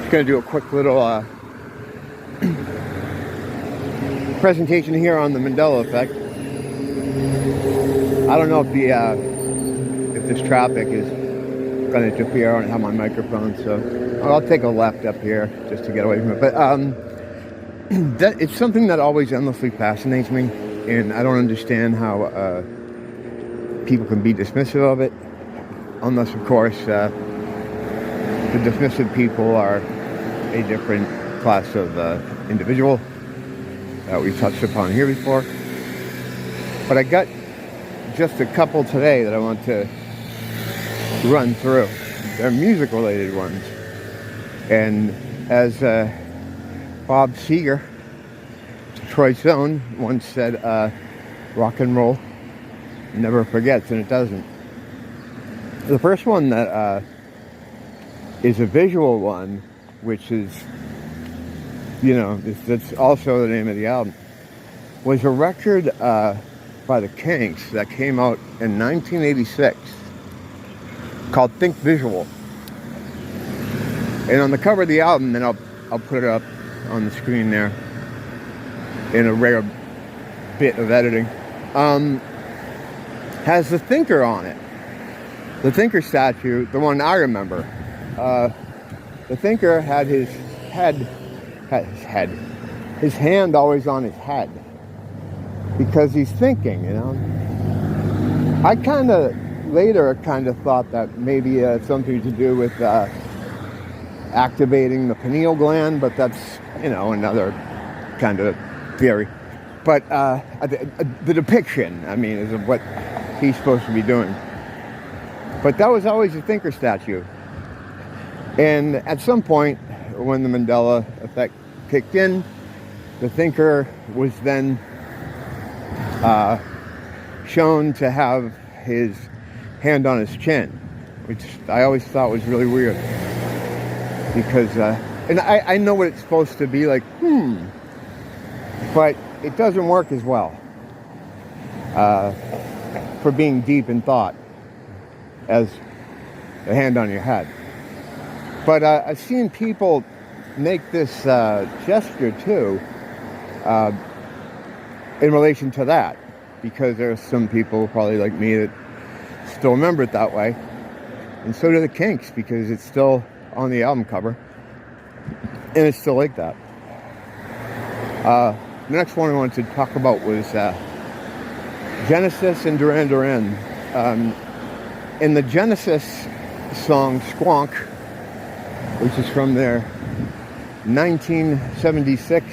Just going to do a quick little presentation here on the Mandela effect. I don't know if this traffic is going to interfere. I don't have my microphone, so I'll take a left up here just to get away from it. But it's something that always endlessly fascinates me, and I don't understand how people can be dismissive of it, unless, of course, the dismissive people are a different class of individual that we've touched upon here before. But I got just a couple today that I want to run through. They're music-related ones. And as Bob Seger, Detroit's own, once said, rock and roll never forgets, and it doesn't. The first one that is a visual one, which is, that's also the name of the album, was a record by the Kinks that came out in 1986 called Think Visual. And on the cover of the album, then I'll put it up on the screen there in a rare bit of editing, has the Thinker on it. The Thinker statue, the one I remember. The Thinker had his hand always on his head because he's thinking, I later thought that maybe it had something to do with activating the pineal gland, but that's, another kind of theory. But the depiction, is of what he's supposed to be doing. But that was always a Thinker statue. And at some point, when the Mandela effect kicked in, the Thinker was then shown to have his hand on his chin, which I always thought was really weird. Because, and I know what it's supposed to be like, but it doesn't work as well for being deep in thought as the hand on your head. But I've seen people make this gesture too in relation to that, because there are some people probably like me that still remember it that way, and so do the Kinks, because it's still on the album cover and it's still like that. The next one I wanted to talk about was Genesis and Duran Duran. In the Genesis song Squonk, which is from their 1976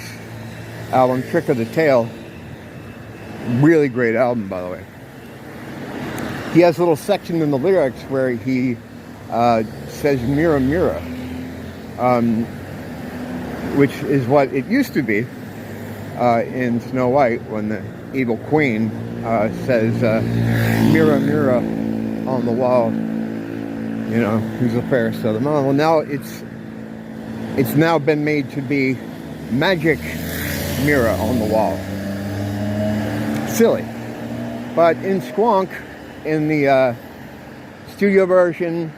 album Trick of the Tail, really great album, by the way. He has a little section in the lyrics where he says "Mira, Mira," which is what it used to be in Snow White when the evil queen says "Mira, Mira" on the wall. Who's the fairest of them all? Well, now it's now been made to be magic mirror on the wall. Silly. But in Squonk, in the studio version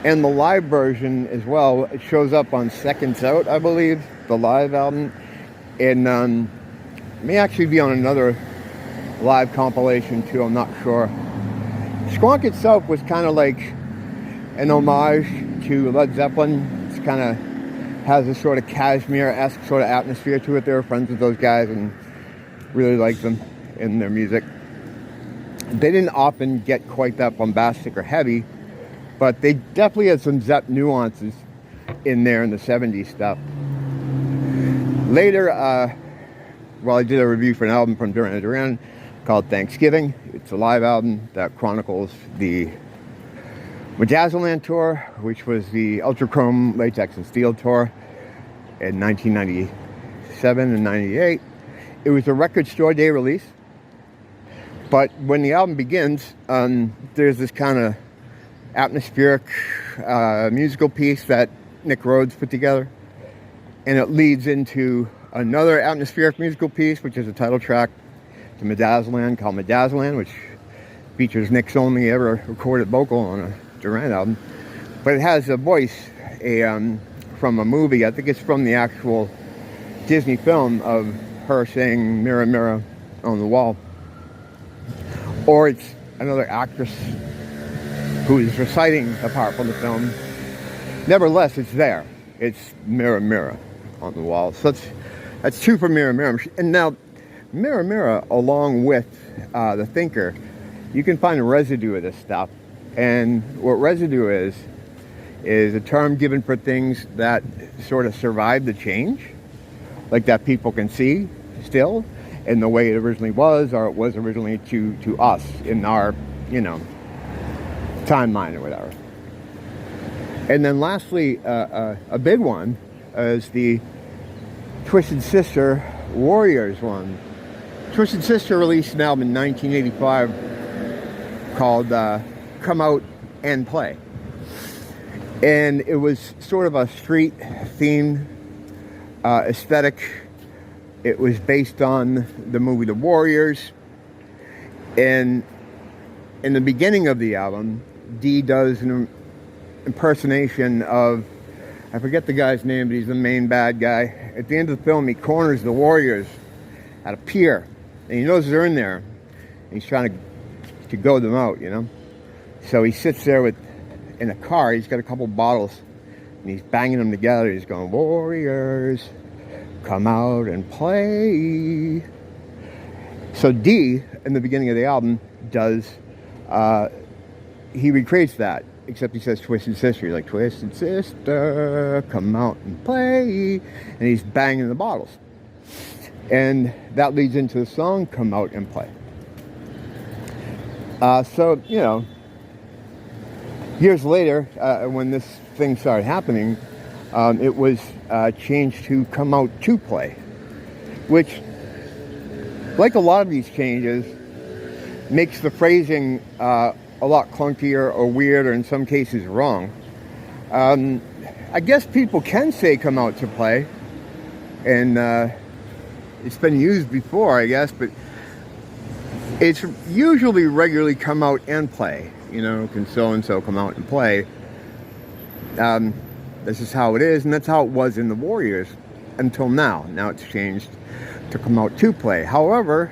and the live version as well, it shows up on Seconds Out, I believe, the live album, and may actually be on another live compilation too, I'm not sure. Squonk itself was kind of like an homage to Led Zeppelin. It's kind of has a sort of Kashmir-esque sort of atmosphere to it. They were friends with those guys and really liked them in their music. They didn't often get quite that bombastic or heavy, but they definitely had some Zepp nuances in there in the 70s stuff. Later, I did a review for an album from Duran Duran called Thanksgiving. It's a live album that chronicles the Medazzaland tour, which was the Ultra Chrome Latex and Steel tour in 1997 and 98. It was a record store day release, but when the album begins, there's this kind of atmospheric musical piece that Nick Rhodes put together, and it leads into another atmospheric musical piece, which is a title track to Medazzaland called Medazzaland, which features Nick's only ever recorded vocal on a Duran album. But it has a voice, a from a movie. I think it's from the actual Disney film of her saying "Mirror, mirror on the wall," or it's another actress who is reciting a part from the film. Nevertheless, it's there. It's "Mirror, mirror on the wall." So that's two for "Mirror, mirror." And now, "Mirror, mirror," along with the thinker, you can find a residue of this stuff. And what residue is a term given for things that sort of survive the change, like that people can see still in the way it originally was, or it was originally to us in our, timeline or whatever. And then lastly, a big one is the Twisted Sister Warriors one. Twisted Sister released an album in 1985 called Come Out and Play. And it was sort of a street theme aesthetic. It was based on the movie The Warriors. And in the beginning of the album, Dee does an impersonation of, I forget the guy's name, but he's the main bad guy. At the end of the film, he corners the Warriors at a pier. And he knows they're in there. And he's trying to goad them out, So he sits there in a car. He's got a couple bottles. And he's banging them together. He's going, "Warriors, come out and play." So Dee, in the beginning of the album, does, he recreates that. Except he says "Twisted Sister." He's like, "Twisted Sister, come out and play." And he's banging the bottles. And that leads into the song "Come Out and Play." So, years later, when this thing started happening, it was changed to "Come Out to Play," which, like a lot of these changes, makes the phrasing a lot clunkier or weird, or in some cases wrong. I guess people can say "come out to play," and it's been used before, I guess, but it's usually regularly "come out and play." Can so-and-so come out and play? This is how it is, and that's how it was in The Warriors until now. Now it's changed to "come out to play." However,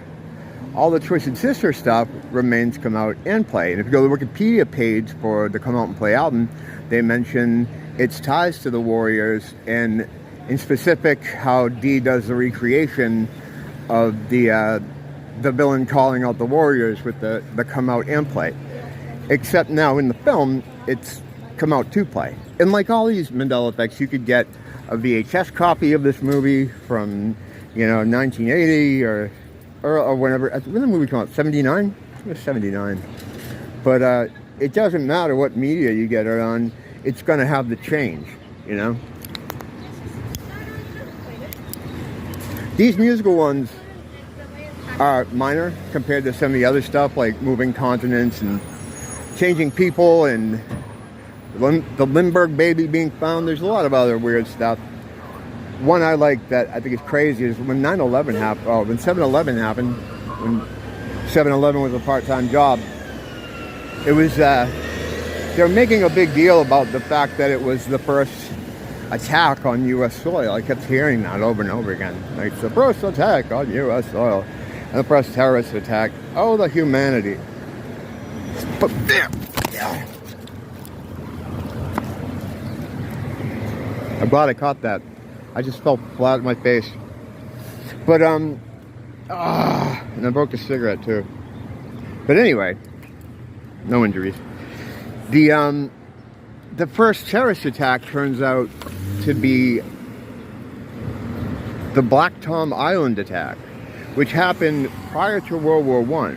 all the Twisted Sister stuff remains "come out and play." And if you go to the Wikipedia page for the "Come Out and Play" album, they mention its ties to The Warriors, and in specific how Dee does the recreation of the villain calling out the Warriors with the "come out and play." Except now in the film, it's "come out to play." And like all these Mandela effects, you could get a VHS copy of this movie from, 1980 or whenever. When did the movie come out? 79? It was 79. But it doesn't matter what media you get it on, it's going to have the change, These musical ones are minor compared to some of the other stuff, like moving continents and changing people and the Lindbergh baby being found. There's a lot of other weird stuff. One I like that I think is crazy is when 9/11 happened, when 7/11 happened, when 7/11 was a part-time job, it was, they're making a big deal about the fact that it was the first attack on U.S. soil. I kept hearing that over and over again. Like, it's the first attack on U.S. soil. And the first terrorist attack. Oh, the humanity. But there. Yeah. I'm glad I caught that. I just fell flat on my face. But, and I broke a cigarette too. But anyway, no injuries. The first terrorist attack turns out to be the Black Tom Island attack, which happened prior to World War I,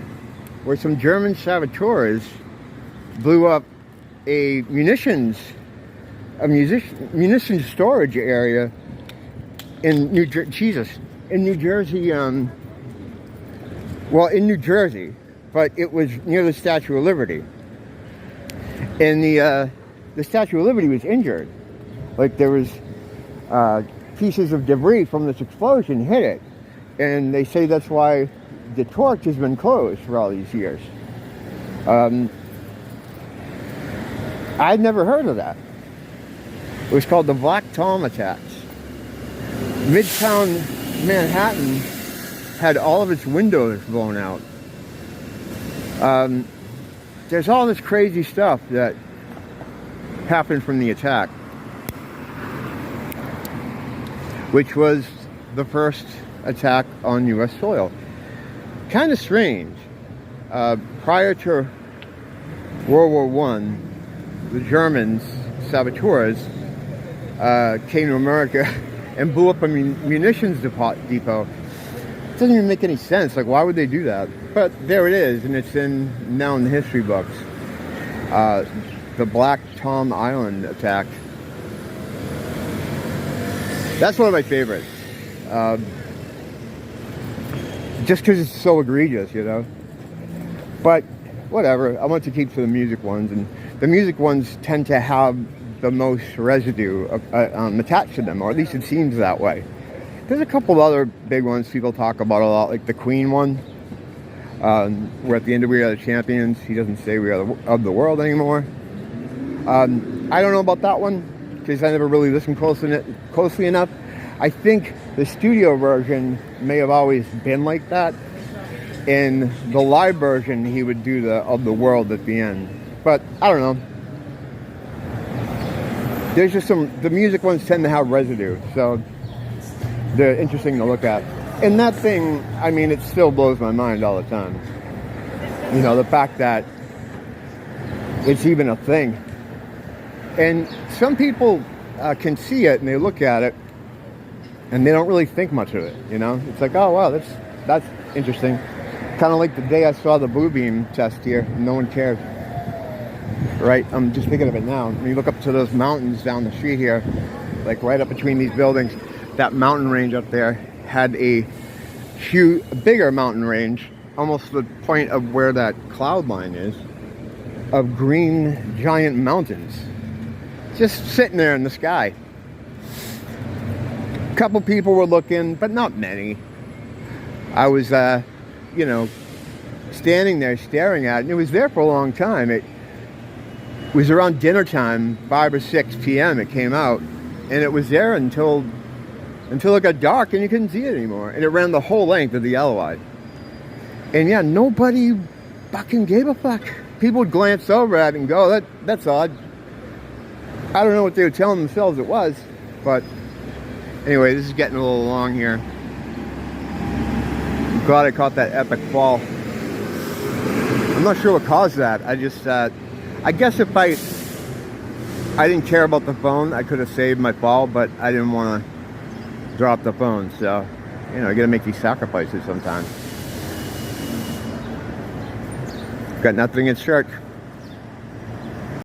where some German saboteurs blew up a munitions storage area in New Jersey, in New Jersey, but it was near the Statue of Liberty. And the Statue of Liberty was injured. Like, there was pieces of debris from this explosion hit it. And they say that's why the torch has been closed for all these years. I'd never heard of that. It was called the Black Tom attacks. Midtown Manhattan had all of its windows blown out. There's all this crazy stuff that happened from the attack, which was the first attack on U.S. soil. Kind of strange. Prior to World War I, the Germans, saboteurs, came to America and blew up a munitions depot. It doesn't even make any sense. Like, why would they do that? But there it is, and it's now in the history books. The Black Tom Island attack. That's one of my favorites. Just because it's so egregious, you know. But whatever. I want to keep to the music ones, and the music ones tend to have the most residue attached to them, or at least it seems that way. There's a couple of other big ones people talk about a lot, like the Queen one, where at the end of We Are the Champions, he doesn't say we are of the world anymore. I don't know about that one, because I never really listened closely enough. I think the studio version may have always been like that. In the live version, he would do the of the world at the end. But I don't know. There's just the music ones tend to have residue, so they're interesting to look at. And that thing, I mean, it still blows my mind all the time. You know, the fact that it's even a thing. And some people can see it and they look at it and they don't really think much of it, you know? It's like, oh, wow, that's interesting. Kind of like the day I saw the blue beam test here, and no one cared. Right? I'm just thinking of it now. When you look up to those mountains down the street here, like right up between these buildings, that mountain range up there had a bigger mountain range, almost the point of where that cloud line is, of green giant mountains. Just sitting there in the sky. A couple people were looking, but not many. I was, you know, standing there staring at it, and it was there for a long time. It was around dinner time, 5 or 6 p.m. it came out, and it was there until it got dark and you couldn't see it anymore. And it ran the whole length of the LOI. And yeah, nobody fucking gave a fuck. People would glance over at it and go, that's odd. I don't know what they were telling themselves it was, but anyway, this is getting a little long here. I'm glad I caught that epic fall. I'm not sure what caused that. I guess if I didn't care about the phone, I could have saved my fall, but I didn't want to drop the phone. So, you know, I got to make these sacrifices sometimes. Got nothing in shirt.